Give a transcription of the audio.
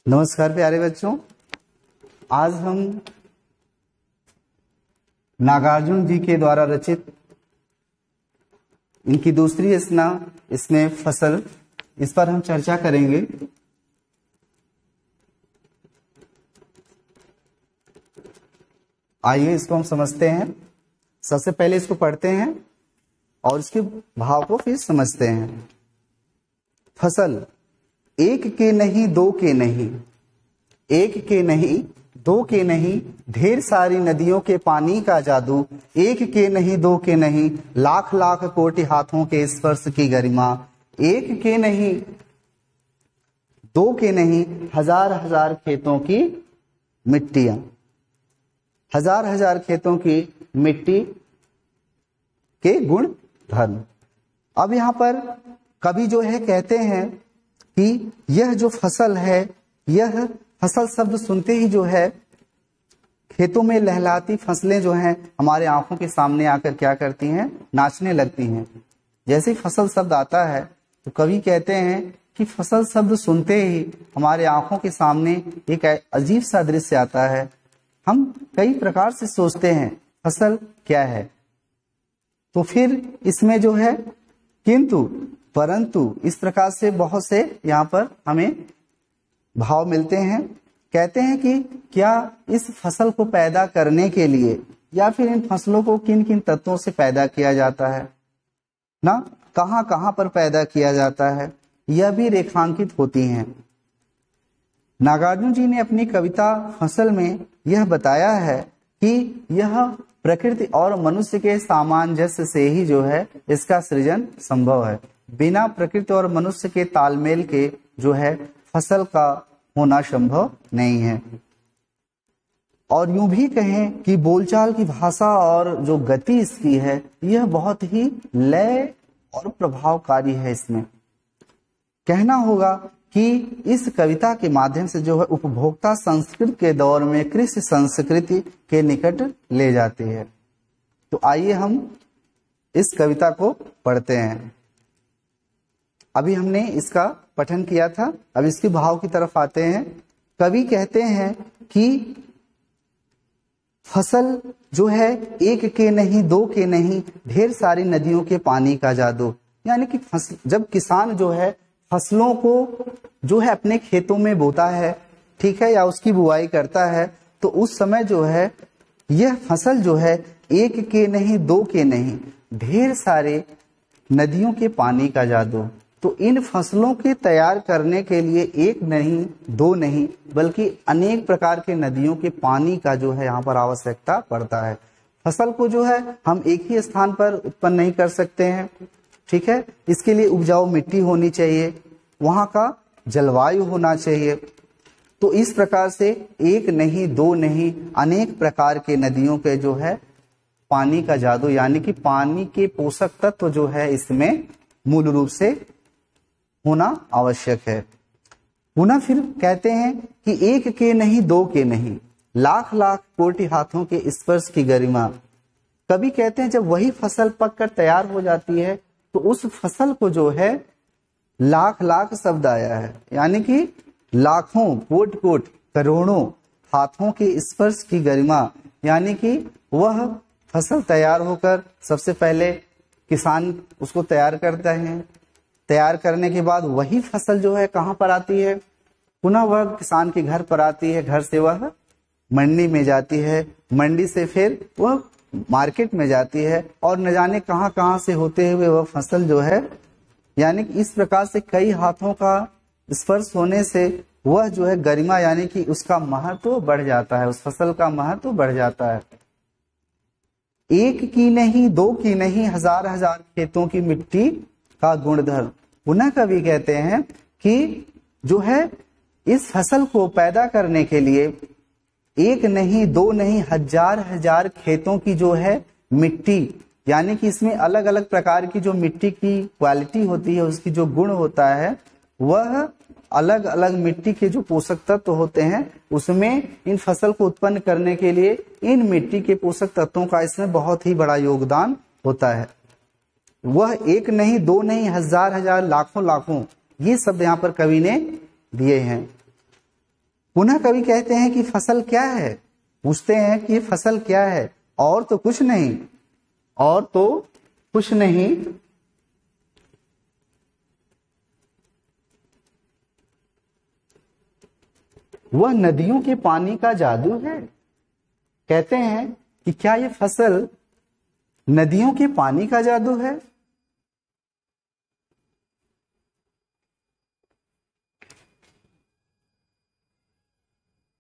नमस्कार प्यारे बच्चों, आज हम नागार्जुन जी के द्वारा रचित इनकी दूसरी रचना इसमें फसल, इस पर हम चर्चा करेंगे। आइए इसको हम समझते हैं। सबसे पहले इसको पढ़ते हैं और इसके भाव को फिर समझते हैं। फसल, एक के नहीं दो के नहीं, एक के नहीं दो के नहीं, ढेर सारी नदियों के पानी का जादू, एक के नहीं दो के नहीं, लाख लाख कोटि हाथों के स्पर्श की गरिमा, एक के नहीं दो के नहीं, हजार हजार खेतों की मिट्टियां, हजार हजार खेतों की मिट्टी के गुण धर्म। अब यहां पर कवि जो है कहते हैं कि यह जो फसल है, यह फसल शब्द सुनते ही जो है खेतों में लहलाती फसलें जो हैं हमारे आंखों के सामने आकर क्या करती हैं, नाचने लगती हैं। जैसे ही फसल शब्द आता है तो कवि कहते हैं कि फसल शब्द सुनते ही हमारे आंखों के सामने एक अजीब सा दृश्य आता है। हम कई प्रकार से सोचते हैं फसल क्या है, तो फिर इसमें जो है किंतु परंतु इस प्रकार से बहुत से यहाँ पर हमें भाव मिलते हैं। कहते हैं कि क्या इस फसल को पैदा करने के लिए या फिर इन फसलों को किन किन तत्वों से पैदा किया जाता है ना, कहाँ कहाँ पर पैदा किया जाता है, यह भी रेखांकित होती हैं। नागार्जुन जी ने अपनी कविता फसल में यह बताया है कि यह प्रकृति और मनुष्य के सामंजस्य से ही जो है इसका सृजन संभव है। बिना प्रकृति और मनुष्य के तालमेल के जो है फसल का होना संभव नहीं है। और यूं भी कहें कि बोलचाल की भाषा और जो गति इसकी है, यह बहुत ही लय और प्रभावकारी है। इसमें कहना होगा कि इस कविता के माध्यम से जो है उपभोक्ता संस्कृति के दौर में कृषि संस्कृति के निकट ले जाती है। तो आइए हम इस कविता को पढ़ते हैं। अभी हमने इसका पठन किया था, अब इसके भाव की तरफ आते हैं। कवि कहते हैं कि फसल जो है एक के नहीं दो के नहीं, ढेर सारी नदियों के पानी का जादू। यानी कि जब किसान जो है फसलों को जो है अपने खेतों में बोता है, ठीक है, या उसकी बुआई करता है, तो उस समय जो है यह फसल जो है एक के नहीं दो के नहीं, ढेर सारे नदियों के पानी का जादू। तो इन फसलों के तैयार करने के लिए एक नहीं दो नहीं बल्कि अनेक प्रकार के नदियों के पानी का जो है यहाँ पर आवश्यकता पड़ता है। फसल को जो है हम एक ही स्थान पर उत्पन्न नहीं कर सकते हैं, ठीक है, इसके लिए उपजाऊ मिट्टी होनी चाहिए, वहाँ का जलवायु होना चाहिए। तो इस प्रकार से एक नहीं दो नहीं अनेक प्रकार के नदियों के जो है पानी का जादू, यानी कि पानी के पोषक तत्व जो है इसमें मूल रूप से होना आवश्यक है। पुनः फिर कहते हैं कि एक के नहीं दो के नहीं, लाख लाख कोटि हाथों के स्पर्श की गरिमा। कभी कहते हैं जब वही फसल पककर तैयार हो जाती है तो उस फसल को जो है लाख लाख शब्द आया है, यानी कि लाखों कोट कोट करोड़ों हाथों के स्पर्श की गरिमा, यानी कि वह फसल तैयार होकर सबसे पहले किसान उसको तैयार करता है। तैयार करने के बाद वही फसल जो है कहाँ पर आती है, पुनः वह किसान के घर पर आती है, घर से वह मंडी में जाती है, मंडी से फिर वह मार्केट में जाती है और न जाने कहाँ कहाँ से होते हुए वह फसल जो है, यानी कि इस प्रकार से कई हाथों का स्पर्श होने से वह जो है गरिमा, यानी कि उसका महत्व बढ़ जाता है, उस फसल का महत्व बढ़ जाता है। एक की नहीं दो की नहीं, हजार हजार खेतों की मिट्टी का गुणधर्म। पुनः कवि कहते हैं कि जो है इस फसल को पैदा करने के लिए एक नहीं दो नहीं हजार हजार खेतों की जो है मिट्टी, यानी कि इसमें अलग अलग प्रकार की जो मिट्टी की क्वालिटी होती है, उसकी जो गुण होता है, वह अलग अलग मिट्टी के जो पोषक तत्व होते हैं उसमें इन फसल को उत्पन्न करने के लिए इन मिट्टी के पोषक तत्वों का इसमें बहुत ही बड़ा योगदान होता है। वह एक नहीं दो नहीं हजार हजार लाखों लाखों, ये शब्द यहाँ पर कवि ने दिए हैं। पुनः कवि कहते हैं कि फसल क्या है, पूछते हैं कि ये फसल क्या है, और तो कुछ नहीं, और तो कुछ नहीं, वह नदियों के पानी का जादू है। कहते हैं कि क्या ये फसल नदियों के पानी का जादू है?